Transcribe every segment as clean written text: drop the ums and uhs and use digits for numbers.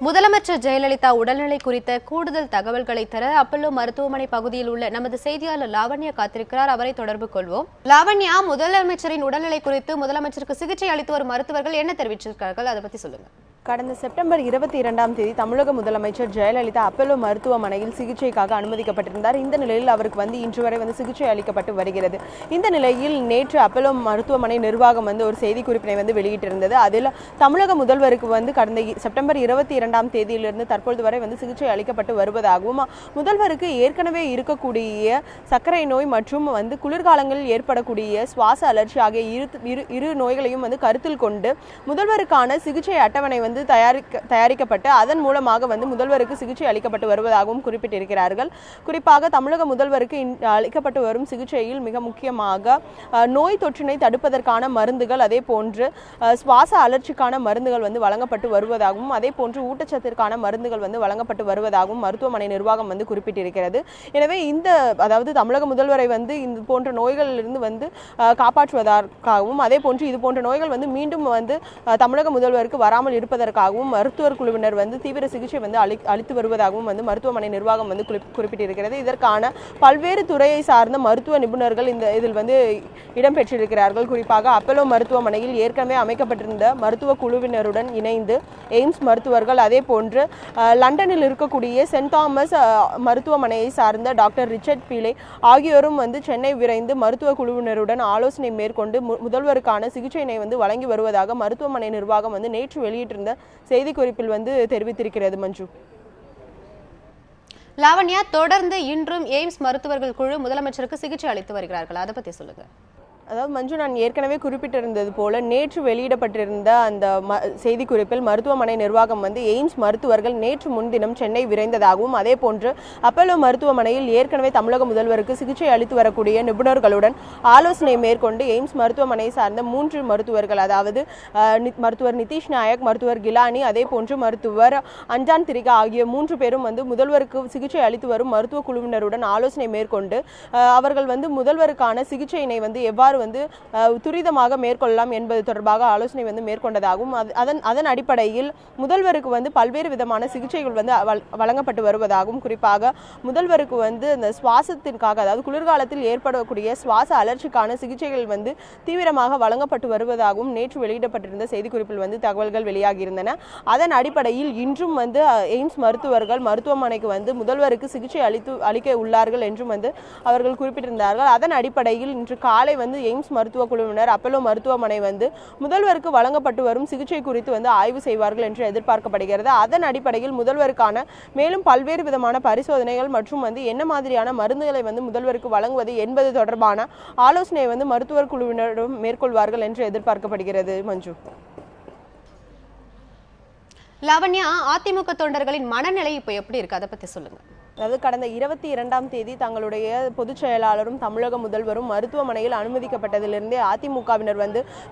முதலமைச்சர் ஜெயலலிதா உடல்நிலை குறித்த கூடுதல் தகவல்களை தர அப்பல்லோ மருத்துவமனை பகுதியில் உள்ள நமது செய்தியாளர் லாவண்யா காத்திருக்கிறார். அவரை தொடர்பு கொள்வோம். லாவண்யா, முதலமைச்சரின் உடல்நிலை குறித்து முதலமைச்சருக்கு சிகிச்சை அளித்து வரும் மருத்துவர்கள் என்ன தெரிவிச்சிருக்கார்கள், அதை பத்தி சொல்லுங்க. கடந்த செப்டம்பர் 22ஆம் தேதி தமிழக முதலமைச்சர் ஜெயலலிதா அப்பல்லோ மருத்துவமனையில் சிகிச்சைக்காக அனுமதிக்கப்பட்டிருந்தார். இந்த நிலையில் அவருக்கு இன்று வரை சிகிச்சை அளிக்கப்பட்டு வருகிறது. இந்த நிலையில் நேற்று அப்பல்லோ மருத்துவமனை நிர்வாகம் ஒரு செய்திக்குறிப்பினை வெளியிட்டிருந்தது. அதில் தமிழக முதல்வருக்கு கடந்த செப்டம்பர் 22ஆம் தேதியிலிருந்து தற்பொழுது வரை சிகிச்சை அளிக்கப்பட்டு வருவதாகவும், முதல்வருக்கு ஏற்கனவே இருக்கக்கூடிய சர்க்கரை நோய் மற்றும் குளிர்காலங்களில் ஏற்படக்கூடிய சுவாச அலர்ச்சி ஆகிய இரு நோய்களையும் கருத்தில் கொண்டு முதல்வருக்கான சிகிச்சை அட்டவணை தயாரிக்கப்பட்டு அதன் மூலமாக முதல்வருக்கு சிகிச்சை அளிக்கப்பட்டு வருவதாகவும் குறிப்பிட்டிருக்கிறார்கள். குறிப்பாக தமிழக முதல்வருக்கு அளிக்கப்பட்டு வரும் சிகிச்சையில் மிக முக்கியமாக நோய் தொற்றினை தடுப்பதற்கான மருந்துகள், அதே போன்று சுவாச அலர்ச்சிக்கான மருந்துகள் வழங்கப்பட்டு வருவதாகவும், அதே போன்று ஊட்டச்சத்திற்கான மருந்துகள் வழங்கப்பட்டு வருவதாகவும் மருத்துவமனை நிர்வாகம் குறிப்பிட்டிருக்கிறது. எனவே அதாவது தமிழக முதல்வரை இந்த போன்ற நோய்களிலிருந்து காப்பாற்றுவதற்காகவும், அதே போன்று இது போன்ற நோய்கள் மீண்டும் தமிழக முதல்வருக்கு வராமல் இருப்பதற்காகவும் மருத்துவர் குழுவினர் தீவிர சிகிச்சை அளித்து வருவதாகவும் மருத்துவமனை நிர்வாகம் குறிப்பிட்டிருக்கிறது. இதற்கான பல்வேறு துறையை சார்ந்த மருத்துவ நிபுணர்கள் இதில் இடம்பெற்றிருக்கிறார்கள். குறிப்பாக அப்பல்லோ மருத்துவமனையில் ஏற்கனவே அமைக்கப்பட்டிருந்த மருத்துவ குழுவினருடன் இணைந்து எய்ம்ஸ் மருத்துவர்கள், அதே போன்று லண்டனில் இருக்கக்கூடிய சென்ட் தாமஸ் மருத்துவமனையை சார்ந்த டாக்டர் ரிச்சர்ட் பீலே ஆகியோரும் சென்னை விரைந்து மருத்துவ குழுவினருடன் ஆலோசனை மேற்கொண்டு முதல்வருக்கான சிகிச்சையினை வழங்கி வருவதாக மருத்துவமனை நிர்வாகம் நேற்று வெளியிட்டிருந்த செய்திக்குறிப்பில் தெரிவித்திருக்கிறது. மஞ்சு. லாவண்யா, தொடர்ந்து இன்றும் எய்ம்ஸ் மருத்துவர்கள் குழு முதலமைச்சருக்கு சிகிச்சை அளித்து வருகிறார்கள், அதை பத்தி சொல்லுங்க. அதாவது மஞ்சு, நான் ஏற்கனவே குறிப்பிட்டிருந்தது போல நேற்று வெளியிடப்பட்டிருந்த அந்த செய்திக்குறிப்பில் மருத்துவமனை நிர்வாகம் எய்ம்ஸ் மருத்துவர்கள் நேற்று முன்தினம் சென்னை விரைந்ததாகவும், அதே போன்று அப்பல்லோ மருத்துவமனையில் ஏற்கனவே தமிழக முதல்வருக்கு சிகிச்சை அளித்து வரக்கூடிய நிபுணர்களுடன் ஆலோசனை மேற்கொண்டு எய்ம்ஸ் மருத்துவமனை சார்ந்த 3 மருத்துவர்கள், அதாவது மருத்துவர் நிதிஷ் நாயக், மருத்துவர் கிலானி, அதே போன்று மருத்துவர் அஞ்சான் திரிகா ஆகிய 3 பேரும் முதல்வருக்கு சிகிச்சை அளித்து வரும் மருத்துவ குழுவினருடன் ஆலோசனை மேற்கொண்டு அவர்கள் முதல்வருக்கான சிகிச்சையினை எவ்வாறு துரிதமாக மேற்கொள்ளலாம் என்பது தொடர்பாக ஆலோசனை மேற்கொண்டதாகவும், அதன் அடிப்படையில் முதல்வருக்கு பல்வேறு விதமான சிகிச்சைகள் வழங்கப்பட்டு வருவதாகவும், குறிப்பாக முதல்வருக்கு இந்த சுவாசத்திற்காக, அதாவது குளிர்காலத்தில் ஏற்படக்கூடிய சுவாச அலர்ச்சிக்கான சிகிச்சைகள் தீவிரமாக வழங்கப்பட்டு வருவதாகவும் நேற்று வெளியிடப்பட்டிருந்த செய்திக்குறிப்பில் தகவல்கள் வெளியாகியிருந்தன. அதன் அடிப்படையில் இன்றும் எய்ம்ஸ் மருத்துவர்கள் மருத்துவமனைக்கு முதல்வருக்கு சிகிச்சை அளிக்க உள்ளார்கள் என்றும் அவர்கள் குறிப்பிட்டிருந்தார்கள். அதன் அடிப்படையில் இன்று காலை எய்ம்ஸ் மருத்துவ குழுவினர் அப்பல்லோ மருத்துவமனை முதல்வருக்கு வழங்கப்பட்டு வரும் சிகிச்சை குறித்து ஆய்வு செய்வார்கள் என்று எதிர்பார்க்கப்படுகிறது. அதன் அடிப்படையில் முதல்வருக்கான மேலும் பல்வேறு விதமான பரிசோதனைகள் மற்றும் என்ன மாதிரியான மருந்துகளை முதல்வருக்கு வழங்குவது என்பது தொடர்பான ஆலோசனை மருத்துவர் குழுவினரும் மேற்கொள்வார்கள் என்று எதிர்பார்க்கப்படுகிறது. மஞ்சு. லாவண்யா, அதிமுக தொண்டர்களின் மனநிலை இப்போ எப்படி இருக்கு, அதை பத்தி சொல்லுங்க. அதாவது கடந்த 22ஆம் தேதி தங்களுடைய பொதுச் செயலாளரும் தமிழக முதல்வரும் மருத்துவமனையில் அனுமதிக்கப்பட்டதிலிருந்தே அதிமுகவினர்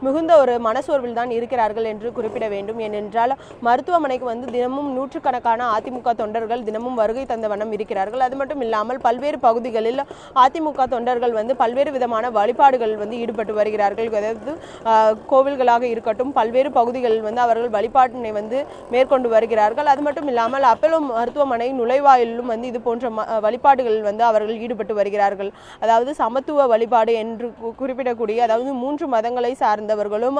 மிகுந்த ஒரு மனசோர்வில் தான் இருக்கிறார்கள் என்று குறிப்பிட வேண்டும். ஏனென்றால் மருத்துவமனைக்கு தினமும் நூற்றுக்கணக்கான அதிமுக தொண்டர்கள் தினமும் வருகை தந்த வண்ணம் இருக்கிறார்கள். அது மட்டும் இல்லாமல் பல்வேறு பகுதிகளில் அதிமுக தொண்டர்கள் பல்வேறு விதமான வழிபாடுகள் ஈடுபட்டு வருகிறார்கள். அதாவது கோவில்களாக இருக்கட்டும், பல்வேறு பகுதிகளில் அவர்கள் வழிபாட்டினை மேற்கொண்டு வருகிறார்கள். அது மட்டும் இல்லாமல் அப்பல்லோ மருத்துவமனை நுழைவாயிலும் இது போன்ற வழிபாடுகள் அவர்கள் ஈடுபட்டு வருகிறார்கள். அதாவது சமத்துவ வழிபாடு என்று குறிப்பிடக்கூடிய, அதாவது 3 மதங்களை சார்ந்தவர்களும்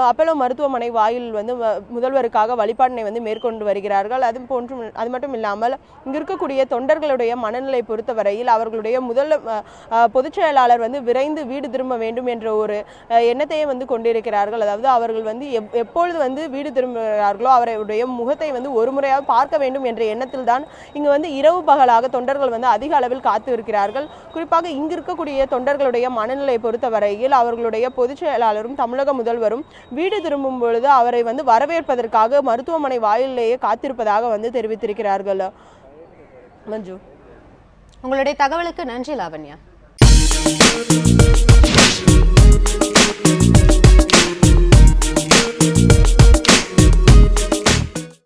அப்பல்லோ மருத்துவமனை வாயில் முதல்வருக்காக வழிபாட்டினை மேற்கொண்டு வருகிறார்கள். அது மட்டும் இல்லாமல் இங்கு இருக்கக்கூடிய தொண்டர்களுடைய மனநிலை பொறுத்தவரையில் அவர்களுடைய பொதுச் செயலாளர் விரைந்து வீடு திரும்ப வேண்டும் என்ற ஒரு எண்ணத்தையே கொண்டிருக்கிறார்கள். அதாவது அவர்கள் எப்பொழுது வீடு திரும்புகிறார்களோ அவருடைய முகத்தை ஒரு முறையாக பார்க்க வேண்டும் என்ற எண்ணத்தில் தான் இங்கு இரவு பகலாக தொண்டர்கள் அதிக அளவில் காத்து இருக்கிறார்கள். குறிப்பாக இங்கு இருக்கக்கூடிய தொண்டர்களுடைய மனநிலை பொறுத்தவரையில் அவர்களுடைய பொதுச் செயலாளரும் தமிழக முதல்வரும் வீடு திரும்பும் பொழுது அவரை வரவேற்பதற்காக மருத்துவமனை வாயிலேயே காத்திருப்பதாக தெரிவித்திருக்கிறார்கள். மஞ்சு. உங்களுடைய தகவலுக்கு நன்றி லாவண்யா.